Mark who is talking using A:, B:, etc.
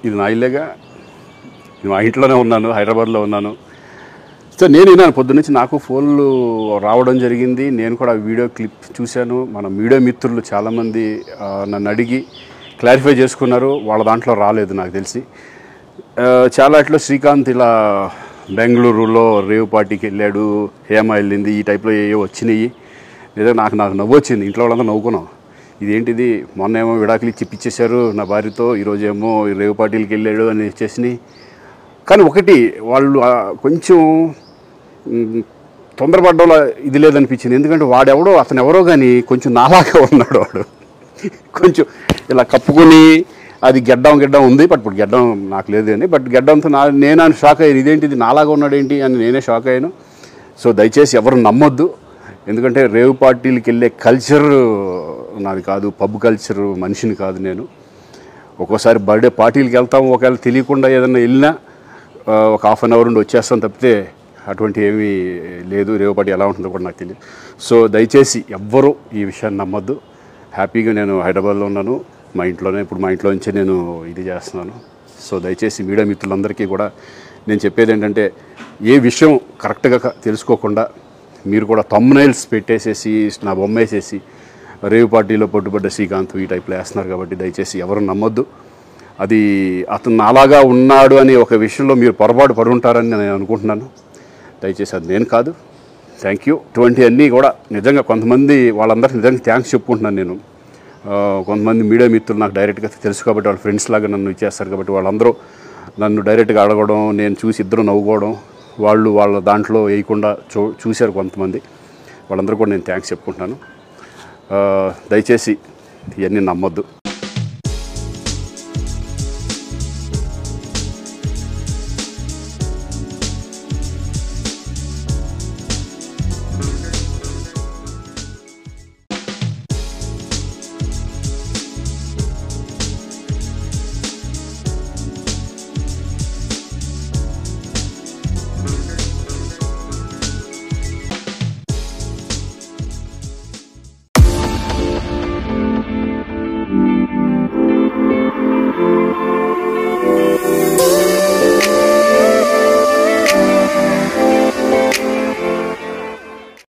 A: ఇది నా ఇల్లేగా, మా ఇంట్లోనే ఉన్నాను, హైదరాబాద్లో ఉన్నాను. సో నేను విన్నాను పొద్దున్నుంచి, నాకు ఫోన్లు రావడం జరిగింది. నేను కూడా వీడియో క్లిప్ చూశాను. మన మీడియా మిత్రులు చాలామంది నన్ను అడిగి క్లారిఫై చేసుకున్నారు. వాళ్ళ దాంట్లో రాలేదు నాకు తెలిసి. చాలా ఇట్లా శ్రీకాంత్ ఇలా బెంగళూరులో రేవ్ పార్టీకి వెళ్ళాడు, హేమ వెళ్ళింది, ఈ టైప్లో ఏవో వచ్చినాయి. నిజంగా నాకు నవ్వు వచ్చింది. ఇంట్లో వాళ్ళంతా నవ్వుకున్నాం. ఇదేంటిది, మొన్న ఏమో విడాకులు ఇచ్చి పిచ్చేశారు నా భార్యతో, ఈరోజేమో రేవ్ పార్టీలకి వెళ్ళాడు అని వచ్చేసినాయి. కానీ ఒకటి, వాళ్ళు కొంచెం తొందరపడ్డంలో ఇది లేదనిపించింది. ఎందుకంటే వాడెవడో, అతను ఎవరో కానీ కొంచెం నాలాగా ఉన్నాడు. వాడు కొంచెం ఇలా కప్పుకొని, అది గెడ్డం ఉంది, బట్ ఇప్పుడు గెడ్డం నాకు లేదు అని, బట్ గెడ్డంతో నేను షాక్ అయ్యాను. ఇదేంటిది నాలాగా ఉన్నాడు ఏంటి అని నేనే షాక్ అయ్యాను. సో దయచేసి ఎవరు నమ్మొద్దు. ఎందుకంటే రేవ్ పార్టీలకి వెళ్ళే కల్చర్ నాది కాదు, పబ్ కల్చర్ మనిషిని కాదు నేను. ఒక్కోసారి బర్త్డే పార్టీలకి వెళ్తాము, ఒకవేళ తెలియకుండా ఏదైనా వెళ్ళినా ఒక హాఫ్ అన్ అవర్ నుండి వచ్చేస్తాం తప్పితే అటువంటి ఏమీ లేదు. రేవ్ పార్టీ ఎలా ఉంటుందో కూడా నాకు తెలియదు. సో దయచేసి ఎవ్వరూ ఈ విషయాన్ని నమ్మొద్దు. హ్యాపీగా నేను హైదరాబాద్లో ఉన్నాను, మా ఇంట్లోనే. ఇప్పుడు మా ఇంట్లో నుంచే నేను ఇది చేస్తున్నాను. సో దయచేసి మీడియా మిత్రులందరికీ కూడా నేను చెప్పేది ఏంటంటే, ఏ విషయం కరెక్ట్గా తెలుసుకోకుండా మీరు కూడా థంబ్నైల్స్ పెట్టేసేసి నా బొమ్మ వేసేసి రేవ్ పార్టీలో పట్టుబడ్డ శ్రీకాంత్ ఈ టైప్లో వేస్తున్నారు. కాబట్టి దయచేసి ఎవరు నమ్మొద్దు. అది అతను అలాగా ఉన్నాడు అని ఒక విషయంలో మీరు పొరపాటు పడి ఉంటారని నేను అనుకుంటున్నాను. దయచేసి అది నేను కాదు. Thank you. ఇటువంటి అన్నీ కూడా నిజంగా కొంతమంది వాళ్ళందరికీ నిజంగా థ్యాంక్స్ చెప్పుకుంటున్నాను నేను. కొంతమంది మీడియా మిత్రులు నాకు డైరెక్ట్గా తెలుసు కాబట్టి, వాళ్ళ ఫ్రెండ్స్ లాగా నన్ను ఇచ్చేస్తారు కాబట్టి, వాళ్ళందరూ నన్ను డైరెక్ట్గా అడగడం, నేను చూసి ఇద్దరు నవ్వుకోవడం, వాళ్ళు వాళ్ళ దాంట్లో వేయకుండా చూశారు కొంతమంది. వాళ్ళందరూ కూడా నేను థ్యాంక్స్ చెప్పుకుంటున్నాను. దయచేసి ఇవన్నీ నమ్మొద్దు.